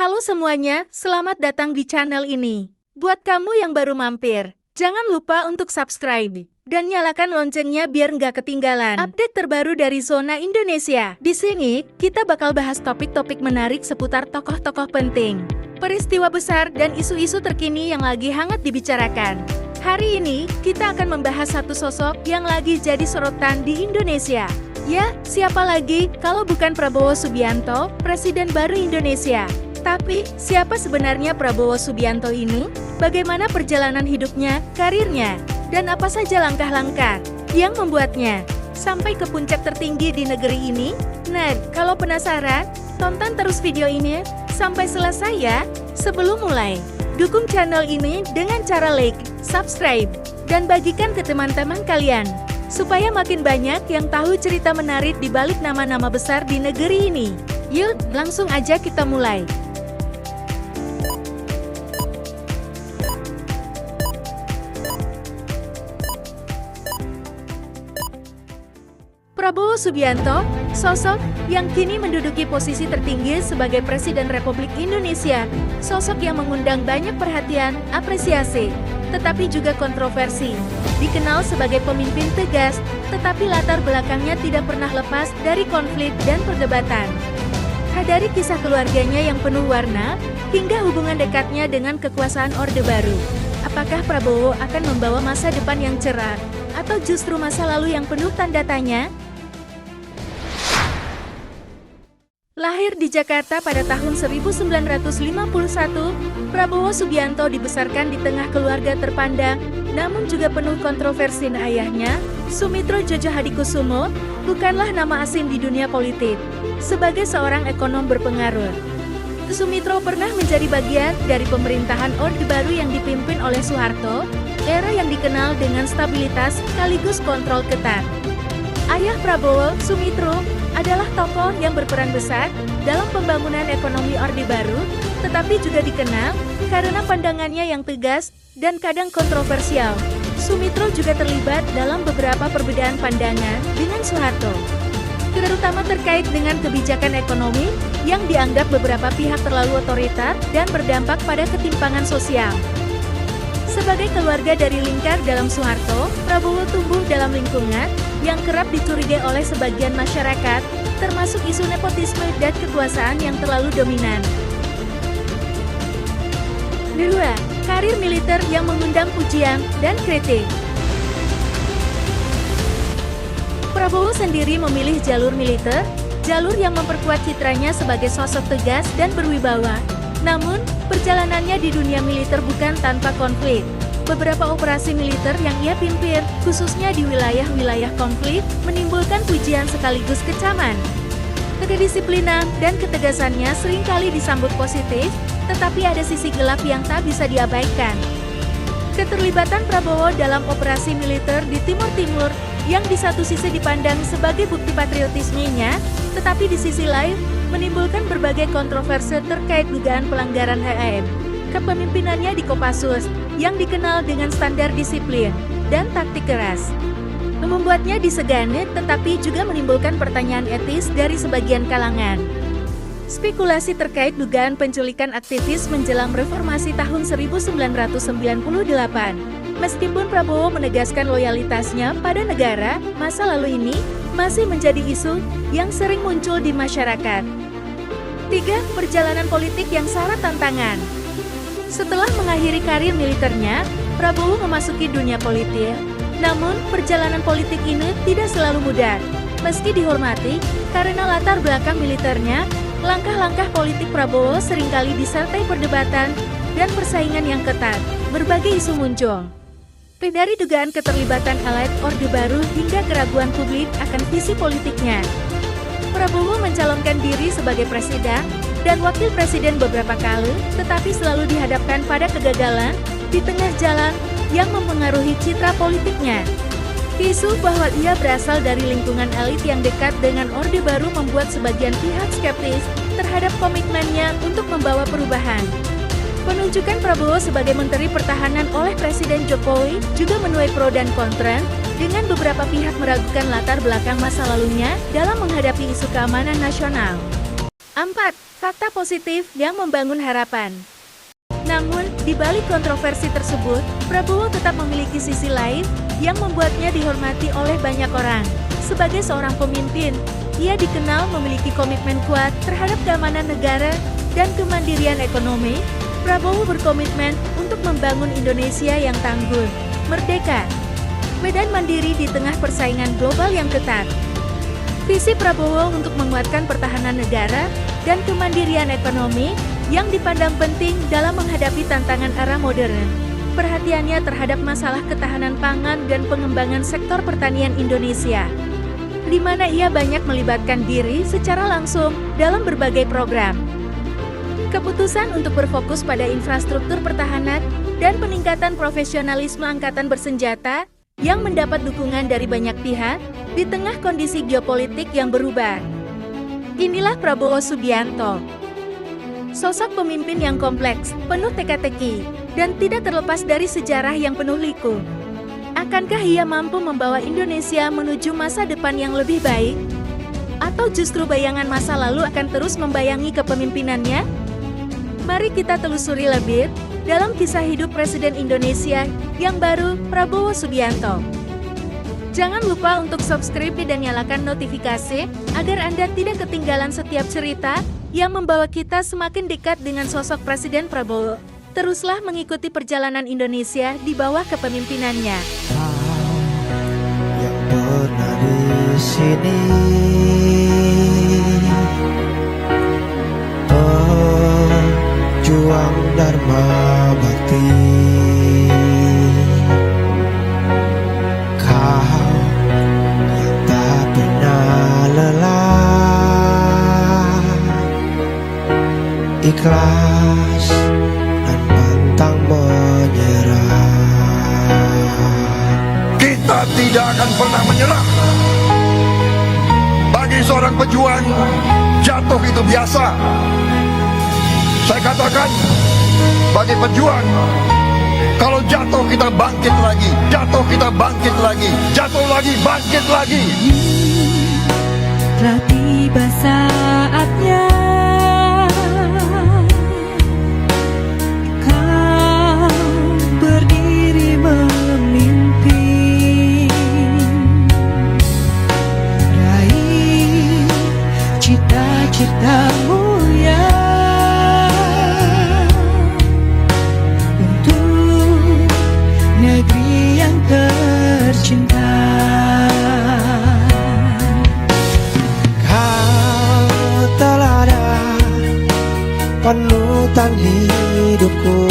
Halo semuanya, selamat datang di channel ini. Buat kamu yang baru mampir, jangan lupa untuk subscribe dan nyalakan loncengnya biar nggak ketinggalan update terbaru dari zona Indonesia. Di sini, kita bakal bahas topik-topik menarik seputar tokoh-tokoh penting, peristiwa besar, dan isu-isu terkini yang lagi hangat dibicarakan. Hari ini, kita akan membahas satu sosok yang lagi jadi sorotan di Indonesia. Ya, siapa lagi kalau bukan Prabowo Subianto, Presiden baru Indonesia. Tapi, siapa sebenarnya Prabowo Subianto ini? Bagaimana perjalanan hidupnya, karirnya, dan apa saja langkah-langkah yang membuatnya sampai ke puncak tertinggi di negeri ini? Nah, kalau penasaran, tonton terus video ini sampai selesai ya. Sebelum mulai, dukung channel ini dengan cara like, subscribe, dan bagikan ke teman-teman kalian, supaya makin banyak yang tahu cerita menarik di balik nama-nama besar di negeri ini. Yuk, langsung aja kita mulai. Prabowo Subianto, sosok yang kini menduduki posisi tertinggi sebagai Presiden Republik Indonesia, sosok yang mengundang banyak perhatian, apresiasi, tetapi juga kontroversi. Dikenal sebagai pemimpin tegas, tetapi latar belakangnya tidak pernah lepas dari konflik dan perdebatan. Dari kisah keluarganya yang penuh warna, hingga hubungan dekatnya dengan kekuasaan Orde Baru. Apakah Prabowo akan membawa masa depan yang cerah, atau justru masa lalu yang penuh tanda tanya? Lahir di Jakarta pada tahun 1951, Prabowo Subianto dibesarkan di tengah keluarga terpandang, namun juga penuh kontroversi. Ayahnya, Sumitro Jojo Hadikusumo, bukanlah nama asing di dunia politik. Sebagai seorang ekonom berpengaruh, Sumitro pernah menjadi bagian dari pemerintahan Orde Baru yang dipimpin oleh Soeharto, era yang dikenal dengan stabilitas sekaligus kontrol ketat. Ayah Prabowo, Sumitro, adalah tokoh yang berperan besar dalam pembangunan ekonomi Orde Baru, tetapi juga dikenal karena pandangannya yang tegas dan kadang kontroversial. Sumitro juga terlibat dalam beberapa perbedaan pandangan dengan Soeharto, terutama terkait dengan kebijakan ekonomi yang dianggap beberapa pihak terlalu otoriter dan berdampak pada ketimpangan sosial. Sebagai keluarga dari lingkar dalam Soeharto, Prabowo tumbuh dalam lingkungan yang kerap dicurigai oleh sebagian masyarakat, termasuk isu nepotisme dan kekuasaan yang terlalu dominan. 2. Karir militer yang mengundang pujian dan kritik. Prabowo sendiri memilih jalur militer, jalur yang memperkuat citranya sebagai sosok tegas dan berwibawa. Namun, perjalanannya di dunia militer bukan tanpa konflik. Beberapa operasi militer yang ia pimpin, khususnya di wilayah-wilayah konflik, menimbulkan pujian sekaligus kecaman. Kedisiplinan dan ketegasannya seringkali disambut positif, tetapi ada sisi gelap yang tak bisa diabaikan. Keterlibatan Prabowo dalam operasi militer di Timur Timur, yang di satu sisi dipandang sebagai bukti patriotismenya, tetapi di sisi lain, menimbulkan berbagai kontroversi terkait dugaan pelanggaran HM. Kepemimpinannya di Kopassus, yang dikenal dengan standar disiplin dan taktik keras, membuatnya disegani, tetapi juga menimbulkan pertanyaan etis dari sebagian kalangan. Spekulasi terkait dugaan penculikan aktivis menjelang reformasi tahun 1998. Meskipun Prabowo menegaskan loyalitasnya pada negara, masa lalu ini masih menjadi isu yang sering muncul di masyarakat. 3. Perjalanan politik yang syarat tantangan. Setelah mengakhiri karir militernya, Prabowo memasuki dunia politik. Namun, perjalanan politik ini tidak selalu mudah. Meski dihormati, karena latar belakang militernya, langkah-langkah politik Prabowo seringkali disertai perdebatan dan persaingan yang ketat. Berbagai isu muncul, dari dugaan keterlibatan elit Orde Baru hingga keraguan publik akan visi politiknya. Prabowo mencalonkan diri sebagai presiden dan wakil presiden beberapa kali, tetapi selalu dihadapkan pada kegagalan di tengah jalan yang mempengaruhi citra politiknya. Isu bahwa ia berasal dari lingkungan elit yang dekat dengan Orde Baru membuat sebagian pihak skeptis terhadap komitmennya untuk membawa perubahan. Penunjukan Prabowo sebagai Menteri Pertahanan oleh Presiden Jokowi juga menuai pro dan kontra, dengan beberapa pihak meragukan latar belakang masa lalunya dalam menghadapi isu keamanan nasional. 4. Fakta positif yang membangun harapan. Namun, di balik kontroversi tersebut, Prabowo tetap memiliki sisi lain yang membuatnya dihormati oleh banyak orang. Sebagai seorang pemimpin, ia dikenal memiliki komitmen kuat terhadap keamanan negara dan kemandirian ekonomi. Prabowo berkomitmen untuk membangun Indonesia yang tangguh, merdeka, dan mandiri di tengah persaingan global yang ketat. Visi Prabowo untuk menguatkan pertahanan negara dan kemandirian ekonomi yang dipandang penting dalam menghadapi tantangan era modern. Perhatiannya terhadap masalah ketahanan pangan dan pengembangan sektor pertanian Indonesia, di mana ia banyak melibatkan diri secara langsung dalam berbagai program. Keputusan untuk berfokus pada infrastruktur pertahanan dan peningkatan profesionalisme angkatan bersenjata yang mendapat dukungan dari banyak pihak di tengah kondisi geopolitik yang berubah. Inilah Prabowo Subianto. Sosok pemimpin yang kompleks, penuh teka-teki, dan tidak terlepas dari sejarah yang penuh liku. Akankah ia mampu membawa Indonesia menuju masa depan yang lebih baik? Atau justru bayangan masa lalu akan terus membayangi kepemimpinannya? Mari kita telusuri lebih dalam kisah hidup Presiden Indonesia yang baru, Prabowo Subianto. Jangan lupa untuk subscribe dan nyalakan notifikasi agar Anda tidak ketinggalan setiap cerita yang membawa kita semakin dekat dengan sosok Presiden Prabowo. Teruslah mengikuti perjalanan Indonesia di bawah kepemimpinannya. Yang pernah di sini, pejuang Dharma Bakti, kau yang tak pernah lelah, ikhlas dan pantang menyerah. Kita tidak akan pernah menyerah. Bagi seorang pejuang, jatuh itu biasa. Saya katakan, bagi pejuang, kalau jatuh kita bangkit lagi, jatuh kita bangkit lagi, jatuh lagi, bangkit lagi. Telah tiba saatnya kau berdiri memimpin, raih cita-citamu yang untuk negeri yang tercinta. Panutan hidupku,